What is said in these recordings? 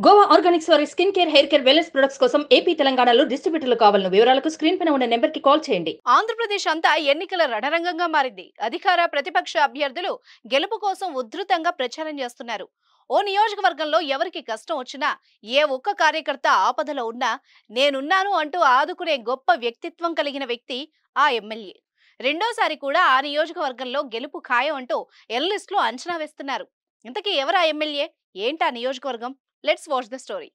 Goa Organics వారి skin care, hair care, wellness products కోసం AP, తెలంగాణలో డిస్ట్రిబ్యూటర్లు కావాలను వివరాలకు స్క్రీన్ పైన ఉన్న నెంబర్ కి కాల్ చేయండి. ఆంధ్రప్రదేశ్ అంతా ఎన్నికల రణరంగంగా మారింది. అధికార ప్రతిపక్ష అభ్యర్థులు గెలుపు కోసం ఉధృతంగా ప్రచారం చేస్తున్నారు. ఓ నియోజకవర్గంలో ఎవరికి కష్టం వచ్చినా, ఏ ఒక్క కార్యకర్త ఆపదలో ఉన్నా నేనున్నాను అంటూ ఆదుకునే గొప్ప వ్యక్తిత్వం కలిగిన వ్యక్తి ఆ ఎమ్మెల్యే. రెండోసారి కూడా ఆ నియోజకవర్గంలో గెలుపు ఖాయం అంటూ ఎల్ లిస్ట్ లో అంచనా వేస్తున్నారు. ఇంతకీ ఎవరా ఎమ్మెల్యే, ఏంటా నియోజకవర్గం? Let's watch the story.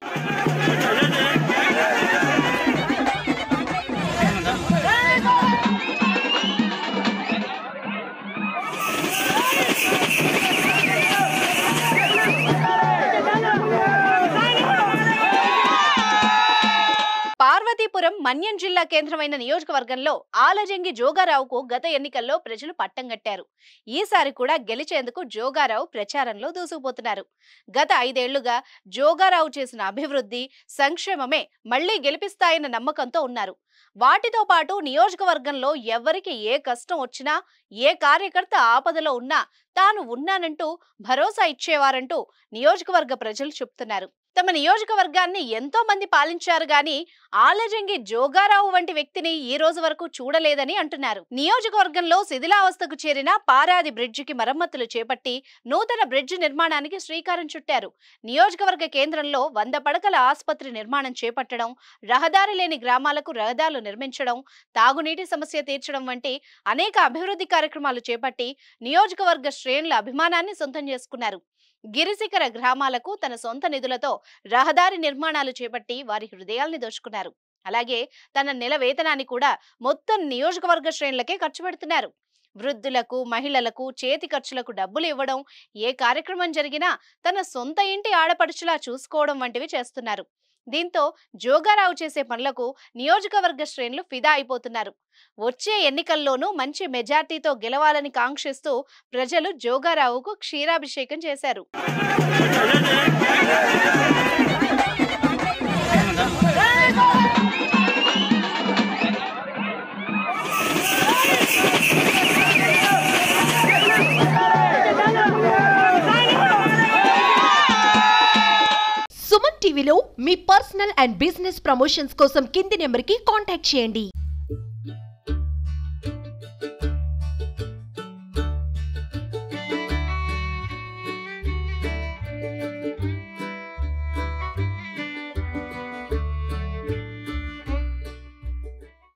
Parvathipuram Manyam జిల్లా కేంద్రమైన నియోజకవర్గంలో ఆలజంగి జోగారావుకు గత ఎన్నికల్లో ప్రజలు పట్టం కట్టారు. ఈసారి కూడా గెలిచేందుకు జోగారావు ప్రచారంలో దూసుకుపోతున్నారు. గత 5 ఏళ్లుగా జోగారావు చేసిన అభివృద్ధి, సంక్షేమమే మళ్లీ గెలిపిస్తాయన్న నమ్మకంతో ఉన్నారు. వాటితో పాటు నియోజకవర్గంలో ఎవరికి ఏ కష్టం వచ్చినా, ఏ కార్యకర్త ఆపదలో ఉన్నా తాను ఉన్నానంటూ భరోసా ఇచ్చేవారంటూ నియోజకవర్గ ప్రజలు చెప్తున్నారు. తమ నియోజకవర్గాన్ని ఎంతో మంది పాలించారు గాని ఆలజంగి జోగారావు వంటి వ్యక్తిని ఈ రోజు వరకు చూడలేదని అంటున్నారు. నియోజకవర్గంలో శిథిలావస్థకు చేరిన పారాది బ్రిడ్జికి మరమ్మతులు చేపట్టి నూతన బ్రిడ్జి నిర్మాణానికి శ్రీకారం చుట్టారు. నియోజకవర్గ కేంద్రంలో 100 పడకల ఆసుపత్రి నిర్మాణం చేపట్టడం, రహదారి లేని గ్రామాలకు రహదారులు నిర్మించడం, తాగునీటి సమస్య తీర్చడం వంటి అనేక అభివృద్ధి కార్యక్రమాలు చేపట్టి నియోజకవర్గ శ్రేణుల అభిమానాన్ని సొంతం చేసుకున్నారు. గిరిశిఖర గ్రామాలకు తన సొంత నిధులతో రహదారి నిర్మాణాలు చేపట్టి వారి హృదయాల్ని దోచుకున్నారు. అలాగే తన నెల వేతనాన్ని కూడా మొత్తం నియోజకవర్గ శ్రేణులకే ఖర్చు పెడుతున్నారు. వృద్ధులకు, మహిళలకు చేతి ఖర్చులకు డబ్బులు ఇవ్వడం, ఏ కార్యక్రమం జరిగినా తన సొంత ఇంటి ఆడపడుచులా చూసుకోవడం వంటివి చేస్తున్నారు. దీంతో జోగారావు చేసే పనులకు నియోజకవర్గ శ్రేణులు ఫిదా అయిపోతున్నారు. వచ్చే ఎన్నికల్లోనూ మంచి మెజార్టీతో గెలవాలని కాంక్షిస్తూ ప్రజలు జోగారావుకు క్షీరాభిషేకం చేశారు. సుమన్ టీవీలో మీ పర్సనల్ అండ్ బిజినెస్ ప్రమోషన్స్ కోసం కింది నెంబర్కి కాంటాక్ట్ చేయండి.